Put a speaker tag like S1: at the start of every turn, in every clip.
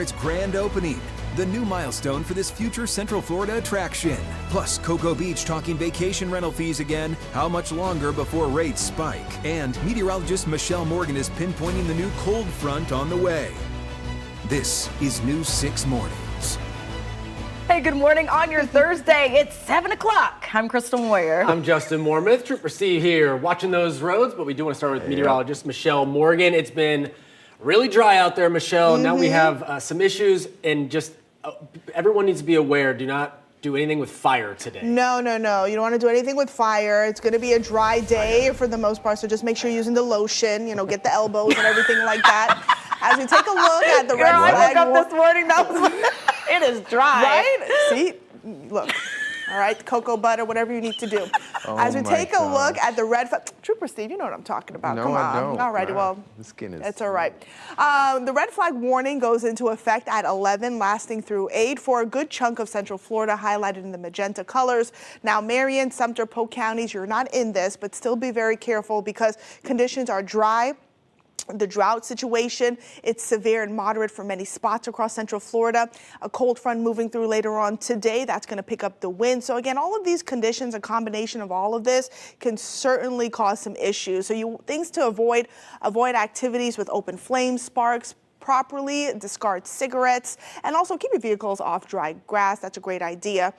S1: Its grand opening, the new milestone for this future Central Florida attraction. Plus, Cocoa Beach talking vacation rental fees again, how much longer before rates spike. And meteorologist Michelle Morgan is pinpointing the new cold front on the way. This is News 6 Mornings.
S2: Hey, good morning on your Thursday. It's 7 o'clock. I'm Crystal Moyer.
S3: I'm Justin Mormouth. Trooper Steve here, watching those roads, but we do want to start with meteorologist Michelle Morgan. It's been really dry out there, Michelle. Now we have some issues, and just everyone needs to be aware. Do not do anything with fire today.
S4: No. You don't want to do anything with fire. It's going to be a dry day for the most part, so just make sure you're using the lotion, get the elbows and everything like that. As we take a look at the red flag.
S2: I woke up this morning, it is dry.
S4: Right? See? Look. All right, cocoa butter, whatever you need to do. As we take a look at the red flag, Trooper Steve, you know what I'm talking about.
S5: No,
S4: Come on.
S5: I don't.
S4: All right, well,
S5: the skin is.
S4: it's all right. The red flag warning goes into effect at 11, lasting through 8 for a good chunk of Central Florida, highlighted in the magenta colors. Now, Marion, Sumter, Polk counties, you're not in this, but still be very careful because conditions are dry. The drought situation, it's severe and moderate for many spots across Central Florida. A cold front moving through later on today, that's going to pick up the wind. So again, all of these conditions, a combination of all of this can certainly cause some issues. So things to avoid activities with open flames, sparks, properly discard cigarettes, and also keep your vehicles off dry grass. That's a great idea.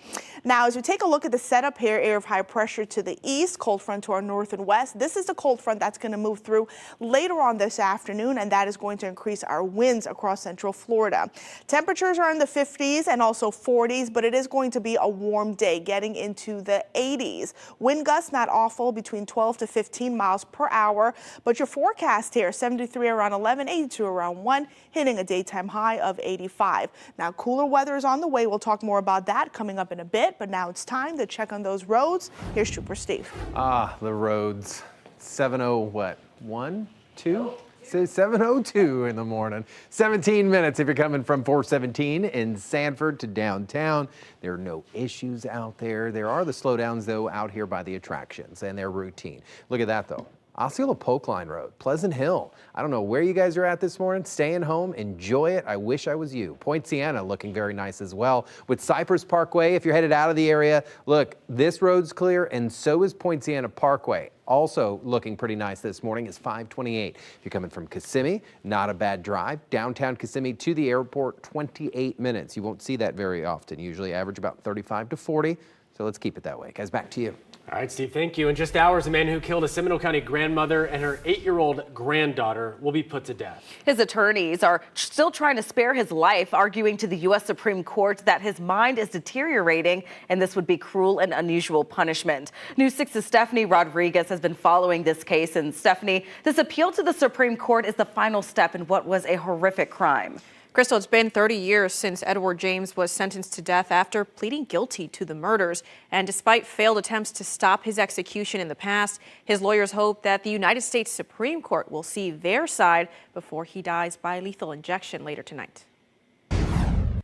S4: Now, as we take a look at the setup here, area of high pressure to the east, cold front to our north and west. This is the cold front that's going to move through later on this afternoon, and that is going to increase our winds across Central Florida. Temperatures are in the 50s and also 40s, but it is going to be a warm day, getting into the 80s. Wind gusts not awful, between 12 to 15 miles per hour, but your forecast here, 73 around 11, 82 around 1, hitting a daytime high of 85. Now, cooler weather is on the way. We'll talk more about that coming up in a bit, but now it's time to check on those roads. Here's Trooper Steve.
S5: The roads. 7:01, 2? Say 7:02 in the morning. 17 minutes if you're coming from 417 in Sanford to downtown. There are no issues out there. There are the slowdowns, though, out here by the attractions, and they're routine. Look at that, though. Osceola Polk Line Road, Pleasant Hill. I don't know where you guys are at this morning. Staying home, enjoy it. I wish I was you. Point Siena looking very nice as well. With Cypress Parkway, if you're headed out of the area, look, this road's clear, and so is Point Siena Parkway. Also looking pretty nice this morning is 528. If you're coming from Kissimmee, not a bad drive. Downtown Kissimmee to the airport, 28 minutes. You won't see that very often. Usually average about 35 to 40. So let's keep it that way. Guys, back to you.
S3: All right, Steve, thank you. In just hours, a man who killed a Seminole County grandmother and her 8-year-old granddaughter will be put to death.
S2: His attorneys are still trying to spare his life, arguing to the U.S. Supreme Court that his mind is deteriorating and this would be cruel and unusual punishment. News 6's Stephanie Rodriguez has been following this case. And Stephanie, this appeal to the Supreme Court is the final step in what was a horrific crime.
S6: Crystal, it's been 30 years since Edward James was sentenced to death after pleading guilty to the murders. And despite failed attempts to stop his execution in the past, his lawyers hope that the United States Supreme Court will see their side before he dies by lethal injection later tonight.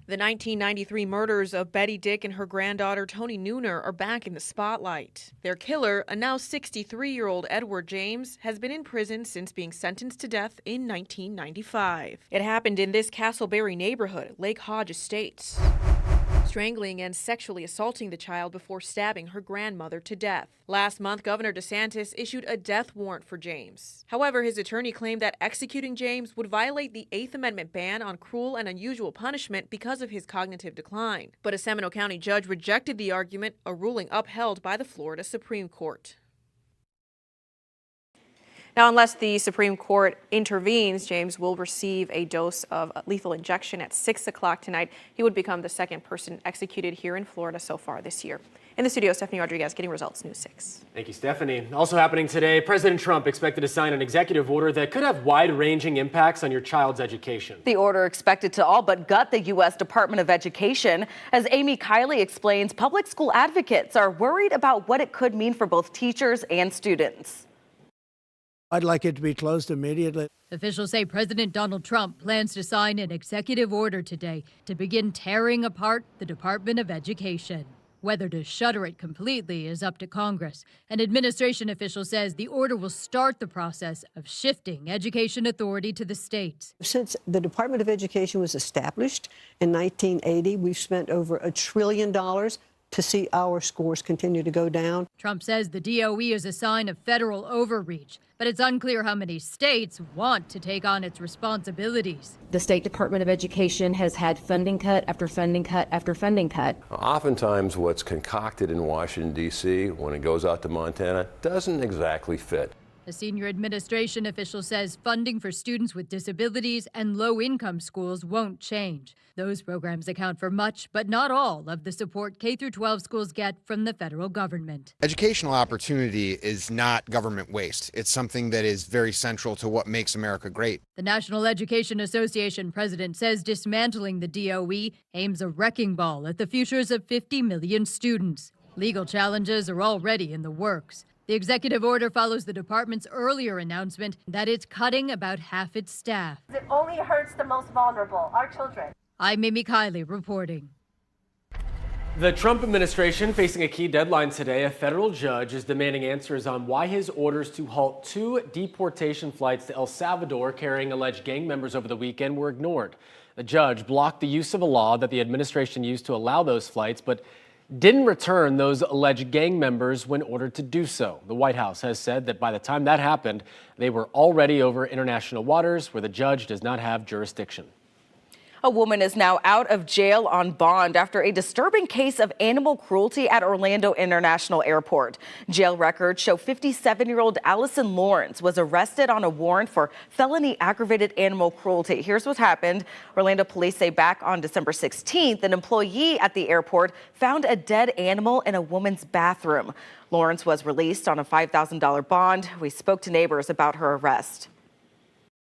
S6: The 1993 murders of Betty Dick and her granddaughter Toni Nooner are back in the spotlight. Their killer, a now 63-year-old Edward James, has been in prison since being sentenced to death in 1995. It happened in this Castleberry neighborhood, Lake Hodge Estates, strangling and sexually assaulting the child before stabbing her grandmother to death. Last month, Governor DeSantis issued a death warrant for James. However, his attorney claimed that executing James would violate the 8th Amendment ban on cruel and unusual punishment because of his cognitive decline. But a Seminole County judge rejected the argument, a ruling upheld by the Florida Supreme Court. Now, unless the Supreme Court intervenes, James will receive a dose of lethal injection at 6 o'clock tonight. He would become the second person executed here in Florida so far this year. In the studio, Stephanie Rodriguez, getting results, News 6.
S3: Thank you, Stephanie. Also happening today, President Trump expected to sign an executive order that could have wide-ranging impacts on your child's education.
S2: The order expected to all but gut the U.S. Department of Education. As Amy Kiley explains, public school advocates are worried about what it could mean for both teachers and students.
S7: I'd like it to be closed immediately.
S8: Officials say President Donald Trump plans to sign an executive order today to begin tearing apart the Department of Education. Whether to shutter it completely is up to Congress. An administration official says the order will start the process of shifting education authority to the states.
S9: Since the Department of Education was established in 1980, we've spent over $1 trillion to see our scores continue to go down.
S8: Trump says the DOE is a sign of federal overreach, but it's unclear how many states want to take on its responsibilities.
S10: The State Department of Education has had funding cut after funding cut after funding cut.
S11: Oftentimes what's concocted in Washington, D.C. when it goes out to Montana doesn't exactly fit.
S8: A senior administration official says funding for students with disabilities and low-income schools won't change. Those programs account for much, but not all, of the support K-12 schools get from the federal government.
S12: Educational opportunity is not government waste. It's something that is very central to what makes America great.
S8: The National Education Association president says dismantling the DOE aims a wrecking ball at the futures of 50 million students. Legal challenges are already in the works. The executive order follows the department's earlier announcement that it's cutting about half its staff.
S13: It only hurts the most vulnerable, our children.
S8: I'm Amy Kiley reporting.
S3: The Trump administration facing a key deadline today. A federal judge is demanding answers on why his orders to halt 2 deportation flights to El Salvador carrying alleged gang members over the weekend were ignored. The judge blocked the use of a law that the administration used to allow those flights, but didn't return those alleged gang members when ordered to do so. The White House has said that by the time that happened, they were already over international waters where the judge does not have jurisdiction.
S2: A woman is now out of jail on bond after a disturbing case of animal cruelty at Orlando International Airport. Jail records show 57-year-old Allison Lawrence was arrested on a warrant for felony aggravated animal cruelty. Here's what happened. Orlando police say back on December 16th, an employee at the airport found a dead animal in a woman's bathroom. Lawrence was released on a $5,000 bond. We spoke to neighbors about her arrest.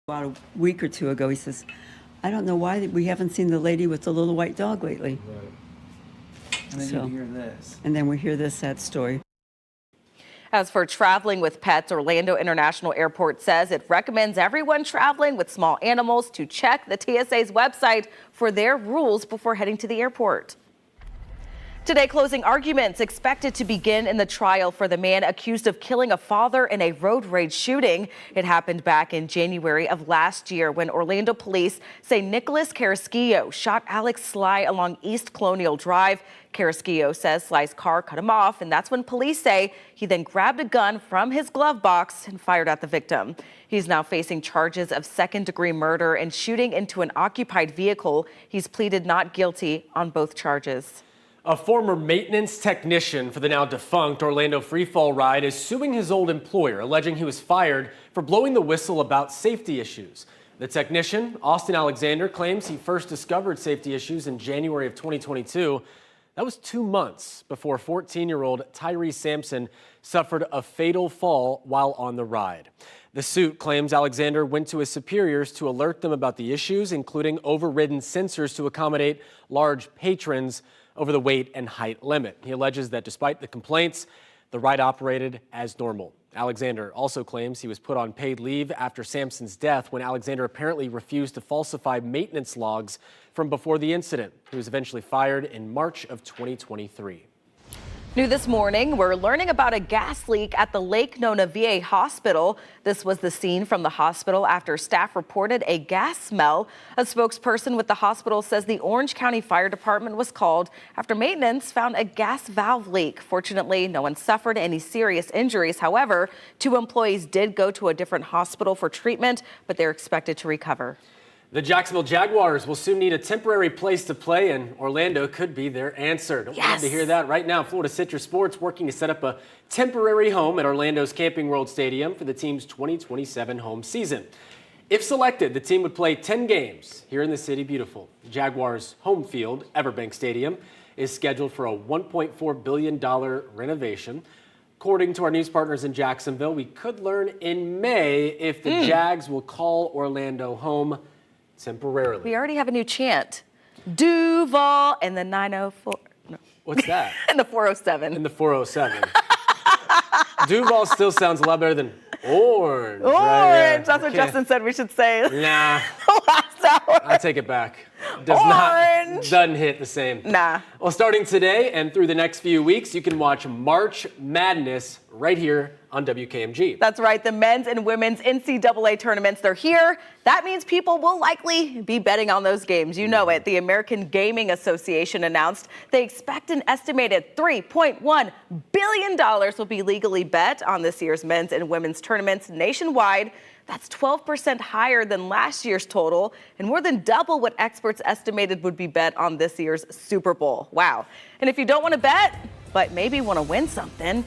S14: About a week or two ago, he says, I don't know why we haven't seen the lady with the little white dog lately.
S15: Right. And then you hear this.
S14: And then we hear this sad story.
S2: As for traveling with pets, Orlando International Airport says it recommends everyone traveling with small animals to check the TSA's website for their rules before heading to the airport. Today, closing arguments expected to begin in the trial for the man accused of killing a father in a road rage shooting. It happened back in January of last year when Orlando police say Nicholas Carrasquillo shot Alex Sly along East Colonial Drive. Carrasquillo says Sly's car cut him off, and that's when police say he then grabbed a gun from his glove box and fired at the victim. He's now facing charges of second-degree murder and shooting into an occupied vehicle. He's pleaded not guilty on both charges.
S3: A former maintenance technician for the now defunct Orlando Freefall ride is suing his old employer, alleging he was fired for blowing the whistle about safety issues. The technician, Austin Alexander, claims he first discovered safety issues in January of 2022. That was 2 months before 14-year-old Tyree Sampson suffered a fatal fall while on the ride. The suit claims Alexander went to his superiors to alert them about the issues, including overridden sensors to accommodate large patrons over the weight and height limit. He alleges that despite the complaints, the ride operated as normal. Alexander also claims he was put on paid leave after Sampson's death when Alexander apparently refused to falsify maintenance logs from before the incident. He was eventually fired in March of 2023.
S2: New this morning, we're learning about a gas leak at the Lake Nona VA hospital. This was the scene from the hospital after staff reported a gas smell. A spokesperson with the hospital says the Orange County Fire Department was called after maintenance found a gas valve leak. Fortunately, no one suffered any serious injuries. However, 2 employees did go to a different hospital for treatment, but they're expected to recover.
S3: The Jacksonville Jaguars will soon need a temporary place to play, and Orlando could be their answer. Don't want to hear that. Right now, Florida Citrus Sports working to set up a temporary home at Orlando's Camping World Stadium for the team's 2027 home season. If selected, the team would play 10 games here in the City Beautiful. The Jaguars' home field, Everbank Stadium, is scheduled for a $1.4 billion renovation. According to our news partners in Jacksonville, we could learn in May if the Jags will call Orlando home temporarily.
S2: We already have a new chant. Duval and the 904. No.
S3: What's that?
S2: And the 407.
S3: And the 407. Duval still sounds a lot better than orange.
S2: Orange. That's what Justin said we should say.
S3: Nah.
S2: Last hour.
S3: I take it back. doesn't hit the same.
S2: Nah.
S3: Well, starting today and through the next few weeks, you can watch March Madness right here on WKMG.
S2: That's right. The men's and women's NCAA tournaments, they're here. That means people will likely be betting on those games. You know it. The American Gaming Association announced they expect an estimated $3.1 billion will be legally bet on this year's men's and women's tournaments nationwide. That's 12% higher than last year's total and more than double what experts estimated would be bet on this year's Super Bowl. Wow. And if you don't want to bet, but maybe want to win something,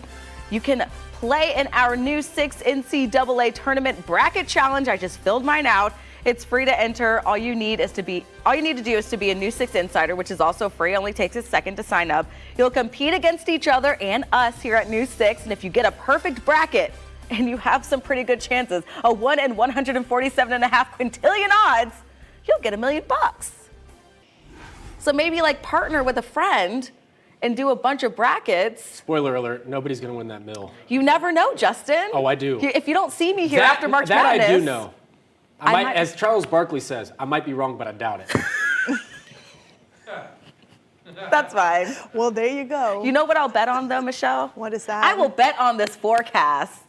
S2: you can play in our new 6 NCAA tournament bracket challenge. I just filled mine out. It's free to enter. All you need to do is to be a new 6 insider, which is also free. Only takes a second to sign up. You'll compete against each other and us here at New 6. And if you get a perfect bracket, and you have some pretty good chances, a 1 in 147.5 quintillion odds, you'll get $1 million. So maybe like partner with a friend and do a bunch of brackets.
S3: Spoiler alert, nobody's going to win that mill.
S2: You never know, Justin.
S3: Oh, I do.
S2: If you don't see me here after March Madness.
S3: That I do know. I might, as Charles Barkley says, I might be wrong, but I doubt it.
S2: That's fine.
S4: Well, there you go.
S2: You know what I'll bet on, though, Michelle?
S4: What is that?
S2: I will bet on this forecast.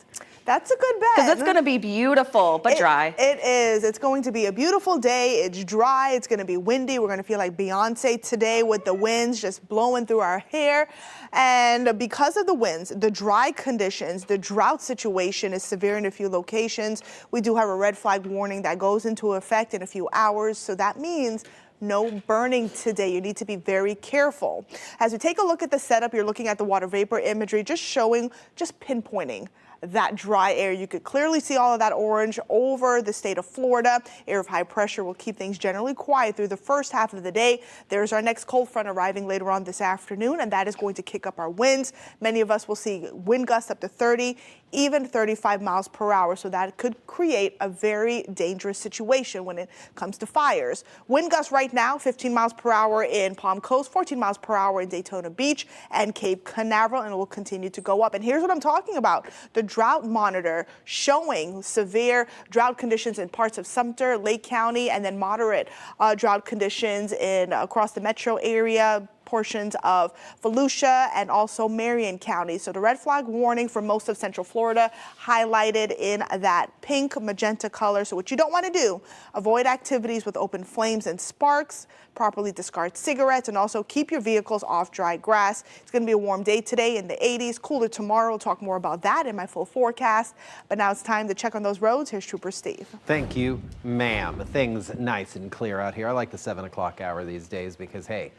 S4: That's a good bet.
S2: Because it's going to be beautiful, but dry.
S4: It is. It's going to be a beautiful day. It's dry. It's going to be windy. We're going to feel like Beyonce today with the winds just blowing through our hair. And because of the winds, the dry conditions, the drought situation is severe in a few locations. We do have a red flag warning that goes into effect in a few hours. So that means no burning today. You need to be very careful. As we take a look at the setup, you're looking at the water vapor imagery, just pinpointing that dry air. You could clearly see all of that orange over the state of Florida. Air of high pressure will keep things generally quiet through the first half of the day. There's our next cold front arriving later on this afternoon, and that is going to kick up our winds. Many of us will see wind gusts up to 30, even 35 miles per hour. So that could create a very dangerous situation when it comes to fires. Wind gusts right now, 15 miles per hour in Palm Coast, 14 miles per hour in Daytona Beach and Cape Canaveral, and it will continue to go up. And here's what I'm talking about. The drought monitor showing severe drought conditions in parts of Sumter, Lake County, and then moderate drought conditions across the metro area, portions of Volusia and also Marion County. So the red flag warning for most of Central Florida highlighted in that pink magenta color. So what you don't want to do, avoid activities with open flames and sparks, properly discard cigarettes, and also keep your vehicles off dry grass. It's going to be a warm day today in the 80s, cooler tomorrow. We'll talk more about that in my full forecast. But now it's time to check on those roads. Here's Trooper Steve.
S5: Thank you, ma'am. Things nice and clear out here. I like the 7 o'clock hour these days because, hey,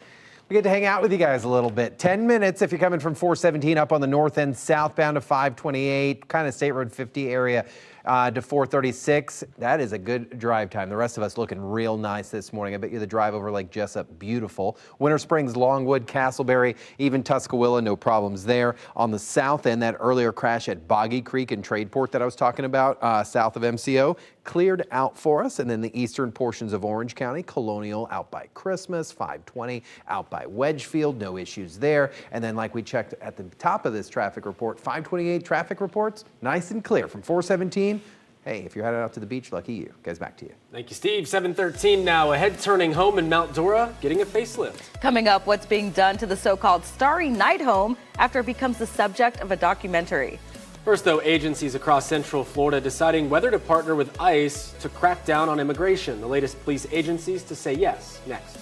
S5: we get to hang out with you guys a little bit. 10 minutes if you're coming from 417 up on the north end, southbound to 528, kind of State Road 50 area to 436. That is a good drive time. The rest of us looking real nice this morning. I bet you the drive over Lake Jessup, beautiful. Winter Springs, Longwood, Castleberry, even Tuscaloosa, no problems there. On the south end, that earlier crash at Boggy Creek and Tradeport that I was talking about, south of MCO, cleared out for us. And then the eastern portions of Orange County, Colonial out by Christmas, 520 out by Wedgefield, no issues there. And then like we checked at the top of this traffic report, 528 traffic reports, nice and clear from 417. Hey, if you're headed out to the beach, lucky you. Guys, back to you.
S3: Thank you, Steve. 7:13 now. A head-turning home in Mount Dora getting a facelift.
S2: Coming up, what's being done to the so-called Starry Night home after it becomes the subject of a documentary.
S3: First, though, agencies across Central Florida deciding whether to partner with ICE to crack down on immigration. The latest police agencies to say yes. Next.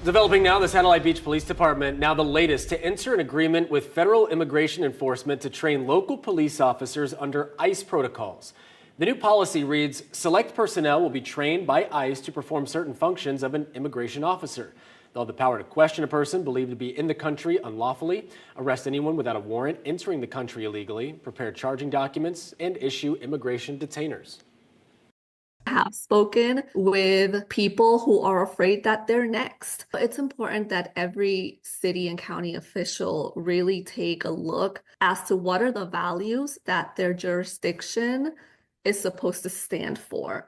S3: Developing now, the Satellite Beach Police Department, now the latest to enter an agreement with federal immigration enforcement to train local police officers under ICE protocols. The new policy reads, select personnel will be trained by ICE to perform certain functions of an immigration officer. They'll have the power to question a person believed to be in the country unlawfully, arrest anyone without a warrant entering the country illegally, prepare charging documents, and issue immigration detainers.
S16: Have spoken with people who are afraid that they're next. It's important that every city and county official really take a look as to what are the values that their jurisdiction is supposed to stand for.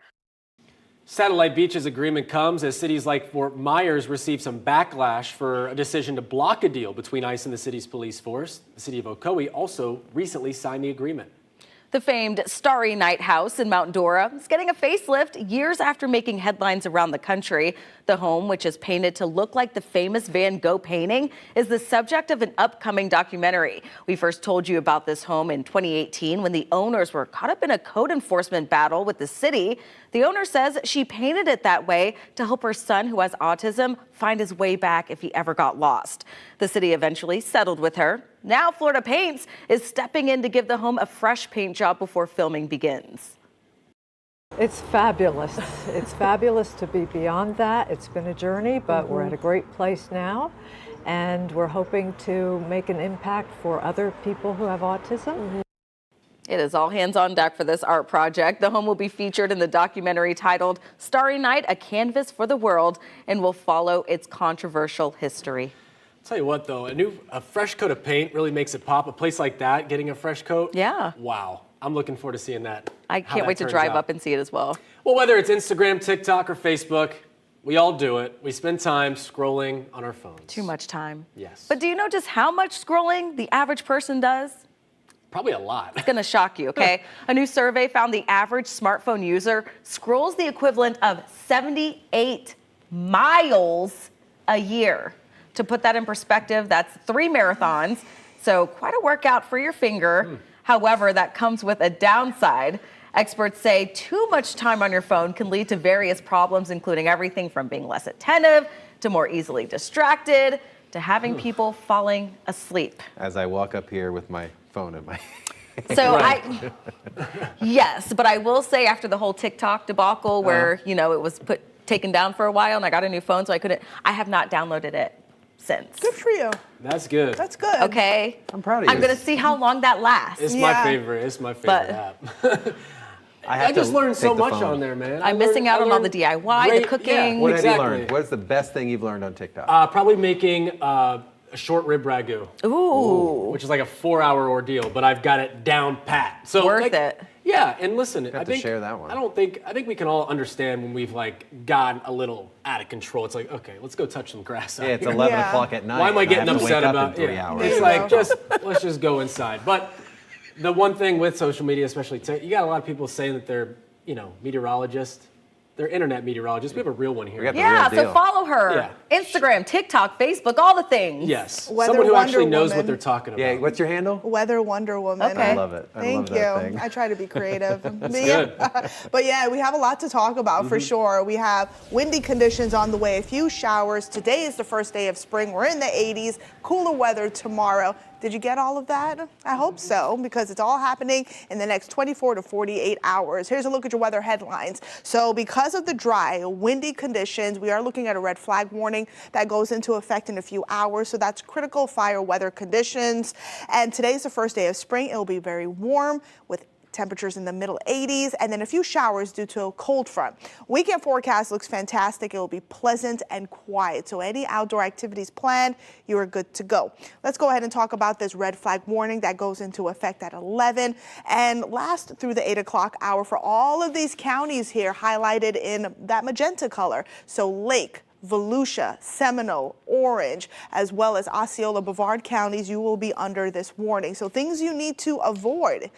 S3: Satellite Beach's agreement comes as cities like Fort Myers receive some backlash for a decision to block a deal between ICE and the city's police force. The city of Ocoee also recently signed the agreement.
S2: The famed Starry Night house in Mount Dora is getting a facelift years after making headlines around the country. The home, which is painted to look like the famous Van Gogh painting, is the subject of an upcoming documentary. We first told you about this home in 2018 when the owners were caught up in a code enforcement battle with the city. The owner says she painted it that way to help her son, who has autism, find his way back if he ever got lost. The city eventually settled with her. Now Florida Paints is stepping in to give the home a fresh paint job before filming begins.
S17: It's fabulous. It's fabulous to be beyond that. It's been a journey, but we're at a great place now, and we're hoping to make an impact for other people who have autism.
S2: It is all hands on deck for this art project. The home will be featured in the documentary titled Starry Night, A Canvas for the World, and will follow its controversial history.
S3: I'll tell you what, though, a fresh coat of paint really makes it pop. A place like that, getting a fresh coat.
S2: Yeah.
S3: Wow. I'm looking forward to seeing that.
S2: I can't wait to drive up and see it as well.
S3: Well, whether it's Instagram, TikTok, or Facebook, we all do it. We spend time scrolling on our phones.
S2: Too much time.
S3: Yes.
S2: But do you know just how much scrolling the average person does?
S3: Probably a lot.
S2: It's going to shock you, okay? A new survey found the average smartphone user scrolls the equivalent of 78 miles a year. To put that in perspective, that's 3 marathons, so quite a workout for your finger. However, that comes with a downside. Experts say too much time on your phone can lead to various problems, including everything from being less attentive to more easily distracted to having people falling asleep.
S5: As I walk up here with my phone in my
S2: So yes, but I will say after the whole TikTok debacle where, you know, it was taken down for a while and I got a new phone, so I have not downloaded it since.
S4: Good for you.
S3: That's good.
S4: That's good.
S2: Okay.
S5: I'm proud of you.
S2: I'm going to see how long that lasts.
S3: It's my favorite. It's my favorite app. I just learned so much on there, man.
S2: I'm missing out on all the DIY, the cooking.
S3: Yeah,
S5: what have you learned? What's the best thing you've learned on TikTok?
S3: Probably making a short rib ragu.
S2: Ooh.
S3: Which is like a 4-hour ordeal, but I've got it down pat. So
S2: worth it.
S3: Yeah, and listen,
S5: I think share that one.
S3: I think we can all understand when we've gotten a little out of control. It's like, okay, let's go touch some grass.
S5: Yeah, it's 11 o'clock at night.
S3: Why am I getting
S5: have to
S3: upset
S5: wake up
S3: about
S5: in 3 hours?
S3: It's like let's just go inside. But the one thing with social media, especially you got a lot of people saying that they're, meteorologists. They're internet meteorologists. We have a real one here.
S2: Yeah, so follow her. Yeah. Instagram, TikTok, Facebook, all the things.
S3: Yes.
S4: Weather
S3: Someone who
S4: Wonder
S3: actually knows
S4: Woman.
S3: what they're talking about.
S5: Yeah, what's your handle?
S4: Weather Wonder Woman.
S2: Okay.
S5: I love it.
S4: Thank
S5: love that
S4: you.
S5: thing.
S4: I try to be creative.
S3: Good.
S4: But yeah, we have a lot to talk about for sure. We have windy conditions on the way, a few showers. Today is the first day of spring. We're in the 80s, cooler weather tomorrow. Did you get all of that? I hope so, because it's all happening in the next 24 to 48 hours. Here's a look at your weather headlines. So because of the dry, windy conditions, we are looking at a red flag warning that goes into effect in a few hours. So that's critical fire weather conditions. And today's the first day of spring. It'll be very warm with temperatures in the middle 80s, and then a few showers due to a cold front. Weekend forecast looks fantastic. It will be pleasant and quiet. So any outdoor activities planned, you are good to go. Let's go ahead and talk about this red flag warning that goes into effect at 11 and lasts through the 8 o'clock hour for all of these counties here highlighted in that magenta color. So Lake, Volusia, Seminole, Orange, as well as Osceola, Brevard counties, you will be under this warning. So things you need to avoid.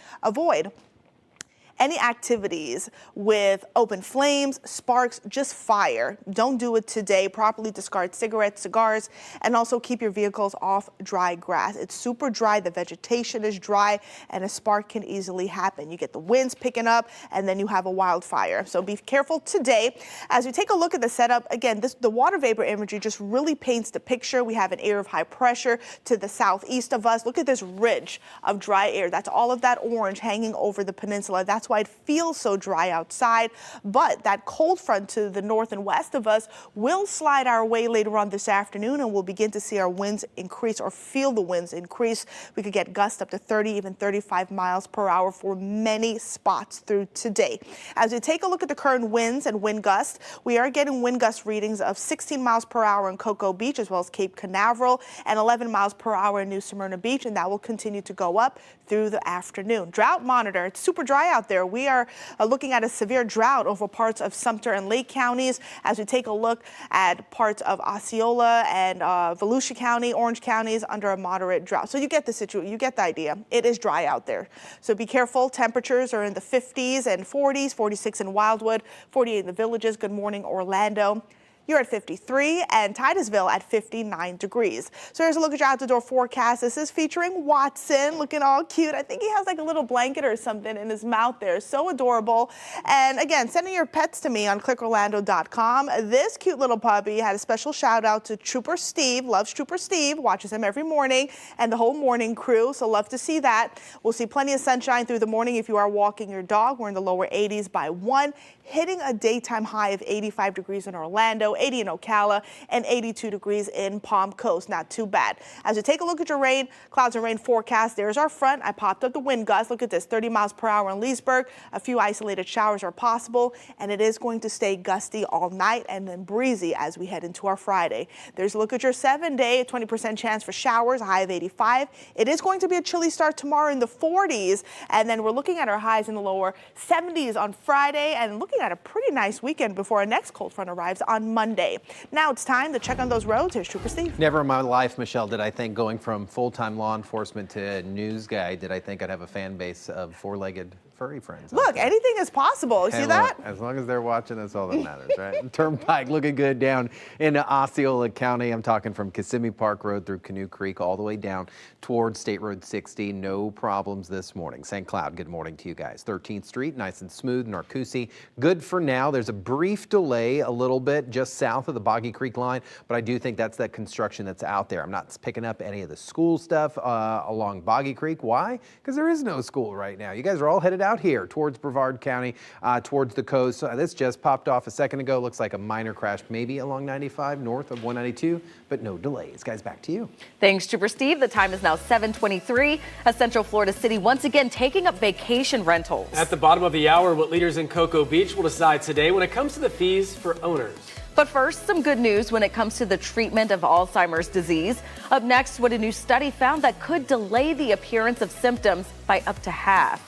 S4: any activities with open flames, sparks, just fire. Don't do it today. Properly discard cigarettes, cigars, and also keep your vehicles off dry grass. It's super dry, the vegetation is dry, and a spark can easily happen. You get the winds picking up, and then you have a wildfire. So be careful today. As we take a look at the setup, again, the water vapor imagery just really paints the picture. We have an area of high pressure to the southeast of us. Look at this ridge of dry air. That's all of that orange hanging over the peninsula. That's why it feels so dry outside. But that cold front to the north and west of us will slide our way later on this afternoon, and we'll begin to see our winds increase or feel the winds increase. We could get gusts up to 30, even 35 miles per hour for many spots through today. As we take a look at the current winds and wind gusts, we are getting wind gust readings of 16 miles per hour in Cocoa Beach as well as Cape Canaveral and 11 miles per hour in New Smyrna Beach, and that will continue to go up through the afternoon. Drought monitor, it's super dry out there. We are looking at a severe drought over parts of Sumter and Lake counties as we take a look at parts of Osceola and Volusia County, Orange counties under a moderate drought. So you get the situation, you get the idea. It is dry out there. So be careful. Temperatures are in the 50s and 40s, 46 in Wildwood, 48 in the Villages. Good morning, Orlando. You're at 53 and Titusville at 59 degrees. So here's a look at your out-the-door forecast. This is featuring Watson looking all cute. I think he has like a little blanket or something in his mouth there. So adorable. And again, sending your pets to me on clickorlando.com. This cute little puppy had a special shout out to Trooper Steve. Loves Trooper Steve. Watches him every morning and the whole morning crew. So love to see that. We'll see plenty of sunshine through the morning if you are walking your dog. We're in the lower 80s by 1, hitting a daytime high of 85 degrees in Orlando, 80 in Ocala, and 82 degrees in Palm Coast. Not too bad. As we take a look at your rain, clouds and rain forecast, there's our front. I popped up the wind gusts. Look at this, 30 miles per hour in Leesburg. A few isolated showers are possible, and it is going to stay gusty all night and then breezy as we head into our Friday. There's a look at your 7-day, 20% chance for showers, a high of 85. It is going to be a chilly start tomorrow in the 40s, and then we're looking at our highs in the lower 70s on Friday and looking at a pretty nice weekend before our next cold front arrives on Monday. Now it's time to check on those roads. Here's Trooper Steve.
S5: Never in my life, Michelle, did I think going from full-time law enforcement to news guy, did I think I'd have a fan base of four-legged furry friends.
S4: Look, anything is possible. You see that?
S5: Look, as long as they're watching, that's all that matters, right? Turnpike looking good down in Osceola County. I'm talking from Kissimmee Park Road through Canoe Creek all the way down towards State Road 60. No problems this morning. St. Cloud, good morning to you guys. 13th Street, nice and smooth. Narcoossee, good for now. There's a brief delay a little bit just south of the Boggy Creek line, but I do think that's that construction that's out there. I'm not picking up any of the school stuff along Boggy Creek. Why? Because there is no school right now. You guys are all headed out here towards Brevard County, towards the coast. This just popped off a second ago. Looks like a minor crash maybe along 95 north of 192, but no delays. Guys, back to you.
S2: Thanks, Trooper Steve. The time is now 7:23. A Central Florida city once again taking up vacation rentals.
S3: At the bottom of the hour, what leaders in Cocoa Beach will decide today when it comes to the fees for owners.
S2: But first, some good news when it comes to the treatment of Alzheimer's disease. Up next, what a new study found that could delay the appearance of symptoms by up to half.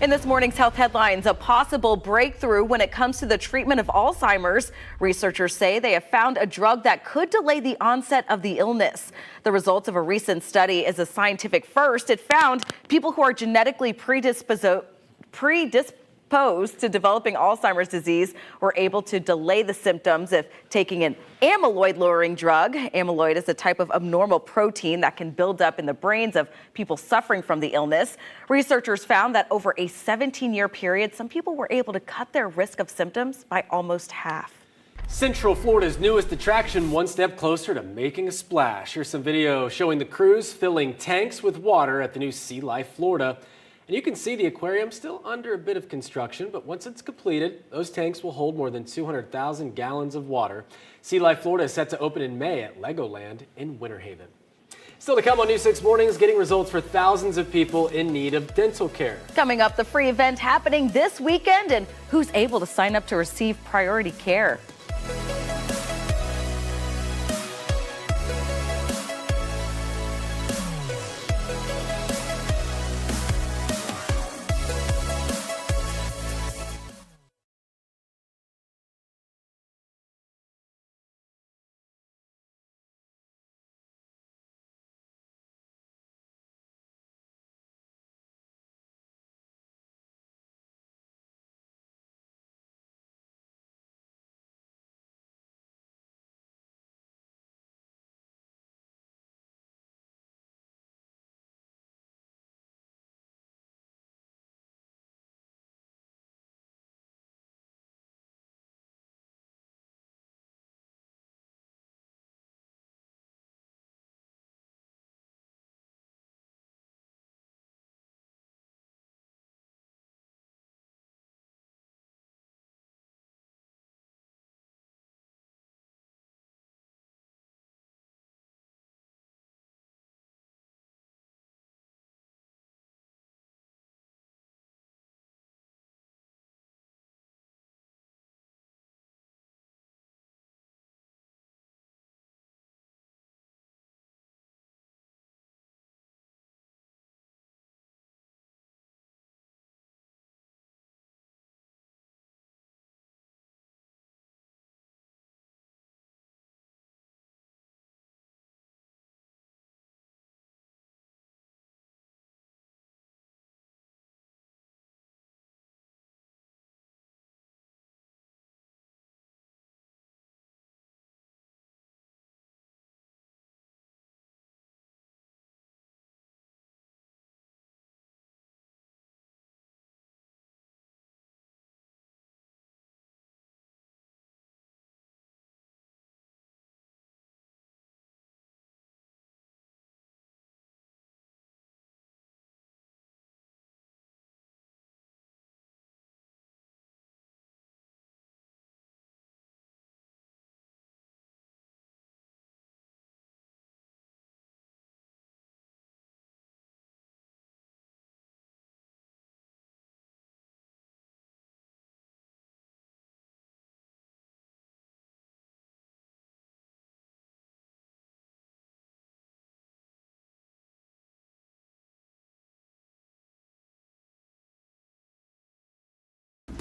S2: In this morning's health headlines, a possible breakthrough when it comes to the treatment of Alzheimer's. Researchers say they have found a drug that could delay the onset of the illness. The results of a recent study is a scientific first. It found people who are genetically predisposed to developing Alzheimer's disease were able to delay the symptoms if taking an amyloid-lowering drug. Amyloid is a type of abnormal protein that can build up in the brains of people suffering from the illness. Researchers found that over a 17-year period, some people were able to cut their risk of symptoms by almost half.
S3: Central Florida's newest attraction, one step closer to making a splash. Here's some video showing the crews filling tanks with water at the new Sea Life Florida. And you can see the aquarium still under a bit of construction, but once it's completed, those tanks will hold more than 200,000 gallons of water. Sea Life Florida is set to open in May at Legoland in Winter Haven. Still to come on News 6 Mornings, getting results for thousands of people in need of dental care.
S2: Coming up, the free event happening this weekend and who's able to sign up to receive priority care.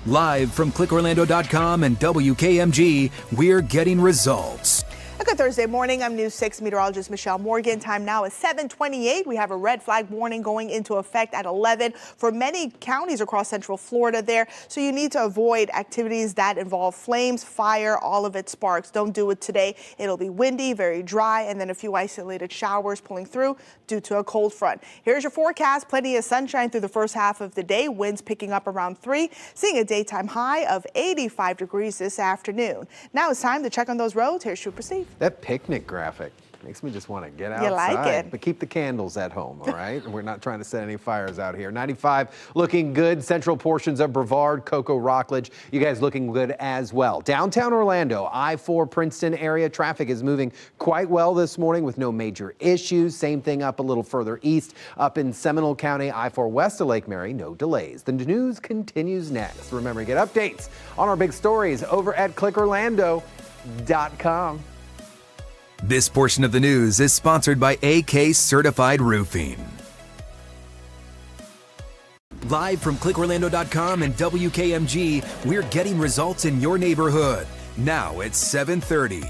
S1: Live from clickorlando.com and WKMG, we're getting results.
S4: A good Thursday morning. I'm News 6 meteorologist Michelle Morgan. Time now is 7:28. We have a red flag warning going into effect at 11 for many counties across Central Florida there. So you need to avoid activities that involve flames, fire, all of its sparks. Don't do it today. It'll be windy, very dry, and then a few isolated showers pulling through due to a cold front. Here's your forecast. Plenty of sunshine through the first half of the day. Winds picking up around 3, seeing a daytime high of 85 degrees this afternoon. Now it's time to check on those roads. Here's Trooper Steve.
S5: That picnic graphic makes me just want to get outside.
S4: You like it?
S5: But keep the candles at home, all right? We're not trying to set any fires out here. 95 looking good. Central portions of Brevard, Cocoa, Rockledge. You guys looking good as well. Downtown Orlando, I-4 Princeton area traffic is moving quite well this morning with no major issues. Same thing up a little further east. Up in Seminole County, I-4 west of Lake Mary, no delays. The news continues next. Remember to get updates on our big stories over at clickorlando.com.
S1: This portion of the news is sponsored by AK Certified Roofing. Live from clickorlando.com and WKMG, we're getting results in your neighborhood. Now it's 7:30.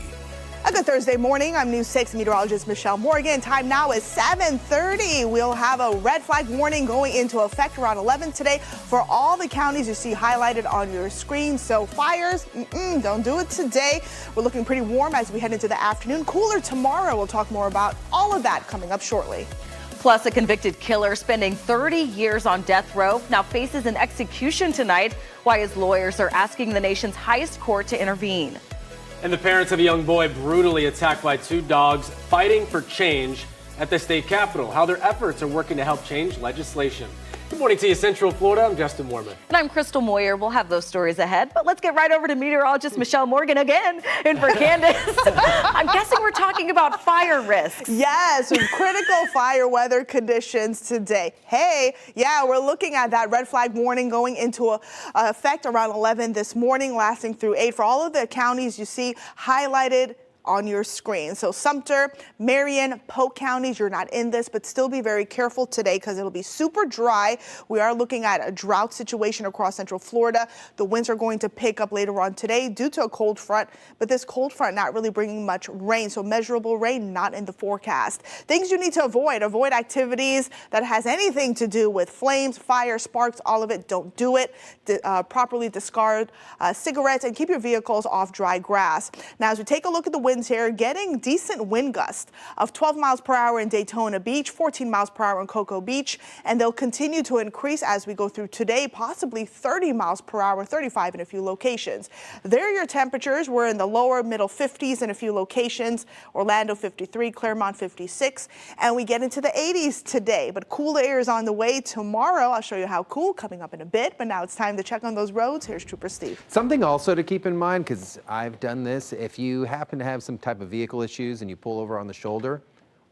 S4: A good Thursday morning. I'm News 6 meteorologist Michelle Morgan. Time now is 7:30. We'll have a red flag warning going into effect around 11 today for all the counties you see highlighted on your screen. So fires, don't do it today. We're looking pretty warm as we head into the afternoon. Cooler tomorrow. We'll talk more about all of that coming up shortly.
S2: Plus, a convicted killer spending 30 years on death row now faces an execution tonight, why his lawyers are asking the nation's highest court to intervene.
S3: And the parents of a young boy brutally attacked by two dogs fighting for change at the state capitol. How their efforts are working to help change legislation. Good morning to you, Central Florida. I'm Justin Warman.
S2: And I'm Crystal Moyer. We'll have those stories ahead. But let's get right over to meteorologist Michelle Morgan again. And for Candace, I'm guessing we're talking about fire risks.
S4: Yes, critical fire weather conditions today. Hey, yeah, we're looking at that red flag warning going into effect around 11 this morning, lasting through 8 for all of the counties you see highlighted on your screen. So Sumter, Marion, Polk counties, you're not in this, but still be very careful today because it'll be super dry. We are looking at a drought situation across Central Florida. The winds are going to pick up later on today due to a cold front, but this cold front not really bringing much rain. So measurable rain not in the forecast. Things you need to avoid activities that has anything to do with flames, fire, sparks, all of it. Don't do it. Properly discard cigarettes and keep your vehicles off dry grass. Now, as we take a look at the winds here, getting decent wind gusts of 12 miles per hour in Daytona Beach, 14 miles per hour in Cocoa Beach, and they'll continue to increase as we go through today, possibly 30 miles per hour, 35 in a few locations. There are your temperatures. We're in the lower middle 50s in a few locations, Orlando 53, Claremont 56, and we get into the 80s today, but cool air is on the way tomorrow. I'll show you how cool coming up in a bit, but now it's time to check on those roads. Here's Trooper Steve.
S5: Something also to keep in mind, because I've done this, if you happen to have some type of vehicle issues and you pull over on the shoulder,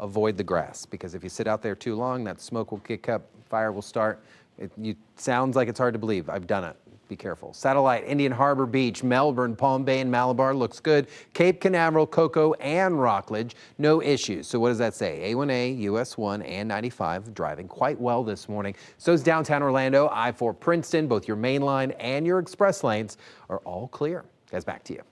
S5: avoid the grass, because if you sit out there too long, that smoke will kick up, fire will start. It sounds like it's hard to believe. I've done it. Be careful. Satellite, Indian Harbor Beach, Melbourne, Palm Bay, and Malabar looks good. Cape Canaveral, Cocoa, and Rockledge, no issues. So what does that say? A1A, US 1, and 95 driving quite well this morning. So is downtown Orlando, I-4 Princeton, both your main line and your express lanes are all clear. Guys, back to you.